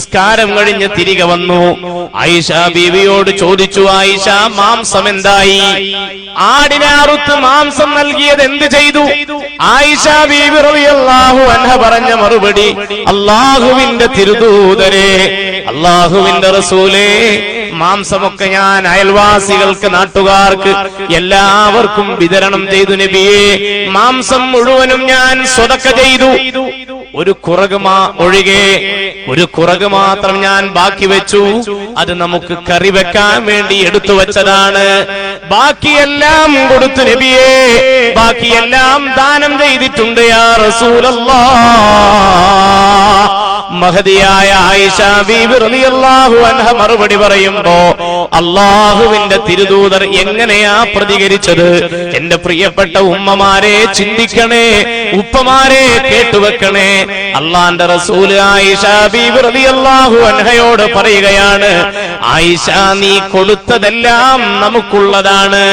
നിസ്കാരം കഴിഞ്ഞ് തിരികെ വന്നു. ആയിഷ ബീവിയോട് ചോദിച്ചു, ആയിഷ, മാംസം എന്തായി? ആടിനെ അറുത്ത് മാംസം നൽകിയത് എന്ത് ചെയ്തു? ആയിഷ ബീവി റളിയല്ലാഹു അൻഹ പറഞ്ഞ മറുപടി, അല്ലാഹുവിന്റെ തിരുദൂതരെ, അല്ലാഹുവിന്റെ റസൂലേ, മാംസമൊക്കെ ഞാൻ അയൽവാസികൾക്ക്, നാട്ടുകാർക്ക് എല്ലാവർക്കും വിതരണം ചെയ്തു നബിയേ. മാംസം മുഴുവനും ഞാൻ സ്വതക്ക ചെയ്തു. ഒരു കുറക് ഒഴികെ ഒരു കുറക് മാത്രം ഞാൻ ബാക്കി വെച്ചു. അത് നമുക്ക് കറി വെക്കാൻ വേണ്ടി എടുത്തു വെച്ചതാണ്. ബാക്കിയെല്ലാം കൊടുത്തു നബിയേ, ബാക്കിയെല്ലാം ദാനം ചെയ്തിട്ടുണ്ട് യാ റസൂലല്ലാഹ്. മഹദിയായ ആയിഷ ബീബി റളിയല്ലാഹു അൻഹ മറുപടി പറയുമ്പോ അല്ലാഹുവിന്റെ തിരുദൂതർ എങ്ങനെയാ പ്രതികരിച്ചത്? എന്റെ പ്രിയപ്പെട്ട ഉമ്മമാരെ ചിന്തിക്കണേ, ഉപ്പമാരെ കേട്ടുവെക്കണേ. അള്ളാന്റെ റസൂല് ആയിഷ ബീബി റളിയല്ലാഹു അൻഹയോട് പറയുകയാണ്, ആയിഷ, നീ കൊടുത്തതെല്ലാം നമുക്കുള്ളതാണ്.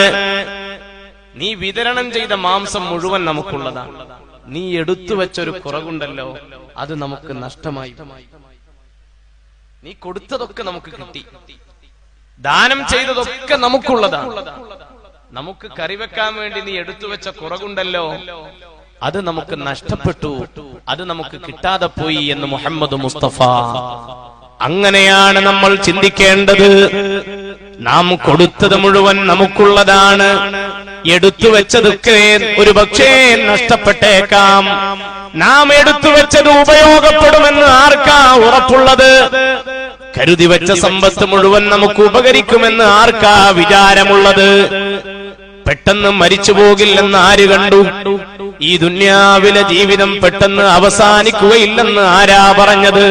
നീ വിതരണം ചെയ്ത മാംസം മുഴുവൻ നമുക്കുള്ളതാണ്. നീ എടുത്തു വെച്ചൊരു കുറവുണ്ടല്ലോ, അത് നമുക്ക് നഷ്ടമായി. നീ കൊടുത്തതൊക്കെ നമുക്ക് കിട്ടി, ദാനം ചെയ്തതൊക്കെ നമുക്കുള്ളതാണ്. നമുക്ക് കറിവെക്കാൻ വേണ്ടി നീ എടുത്തു വെച്ച കുറവുണ്ടല്ലോ, അത് നമുക്ക് നഷ്ടപ്പെട്ടു, അത് നമുക്ക് കിട്ടാതെ പോയി എന്ന് മുഹമ്മദ് മുസ്തഫ. അങ്ങനെയാണ് നമ്മൾ ചിന്തിക്കേണ്ടത്. നാം കൊടുത്തത് മുഴുവൻ നമുക്കുള്ളതാണ്. എടുത്തു വെച്ചതൊക്കെ ഒരു പക്ഷേ നഷ്ടപ്പെട്ടേക്കാം. നാം എടുത്തു വെച്ചത് ഉപയോഗപ്പെടുമെന്ന് ആർക്കാ ഉറപ്പുള്ളത്? കരുതി വെച്ച സമ്പത്ത് മുഴുവൻ നമുക്ക് ഉപകരിക്കുമെന്ന് ആർക്കാ വിചാരമുള്ളത്? പെട്ടെന്ന് മരിച്ചു പോകില്ലെന്ന് ആര് കണ്ടു? ഈ ദുന്യാവിലെ ജീവിതം പെട്ടെന്ന് അവസാനിക്കുകയില്ലെന്ന് ആരാ പറഞ്ഞത്?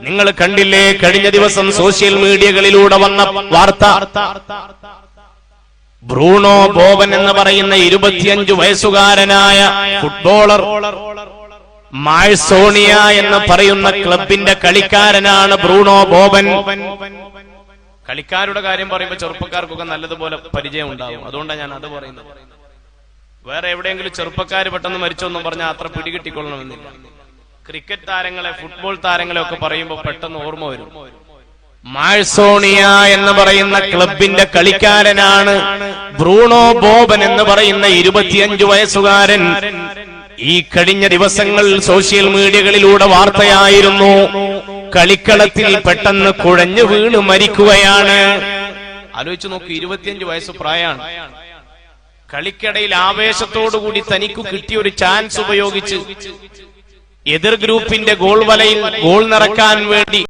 നിങ്ങൾ കണ്ടില്ലേ കഴിഞ്ഞ ദിവസം സോഷ്യൽ മീഡിയകളിലൂടെ വന്ന വാർത്ത? ബ്രൂണോ ബോബൻ എന്ന് പറയുന്ന 25 വയസ്സുകാരനായ ഫുട്ബോളർ, മാഴ്സോണിയ എന്ന് പറയുന്ന ക്ലബിന്റെ കളിക്കാരനാണ് ബ്രൂണോ ബോബൻ. കളിക്കാരുടെ കാര്യം പറയുമ്പോൾ ചെറുപ്പക്കാർക്കൊക്കെ നല്ലതുപോലെ പരിചയം ഉണ്ടാകും, അതുകൊണ്ടാണ് ഞാൻ അത് പറയുന്നത്. വേറെ എവിടെയെങ്കിലും ചെറുപ്പക്കാർ പെട്ടെന്ന് മരിച്ചോന്നും പറഞ്ഞാൽ അത്ര പിടികിട്ടിക്കൊള്ളണമെന്നില്ല. ക്രിക്കറ്റ് താരങ്ങളെ, ഫുട്ബോൾ താരങ്ങളെ ഒക്കെ പറയുമ്പോൾ പെട്ടെന്ന് ഓർമ്മ വരും. മാഴ്സോണിയ എന്ന് പറയുന്ന ക്ലബിന്റെ കളിക്കാരനാണ് ബ്രൂണോ ബോബൻ എന്ന് പറയുന്ന 25 വയസ്സുകാരൻ. ഈ കഴിഞ്ഞ ദിവസങ്ങളിൽ സോഷ്യൽ മീഡിയകളിലൂടെ വാർത്തയായിരുന്നു. കളിക്കളത്തിൽ പെട്ടെന്ന് കുഴഞ്ഞു വീണ് മരിക്കുകയാണ്. ആലോചിച്ചു നോക്കൂ, 25 വയസ്സ് പ്രായമാണ്. കളിക്കിടയിൽ ആവേശത്തോടുകൂടി തനിക്ക് കിട്ടിയ ഒരു ചാൻസ് ഉപയോഗിച്ച് എതിർ ഗ്രൂപ്പിന്റെ ഗോൾ വലയിൽ ഗോൾ നിറക്കാൻ വേണ്ടി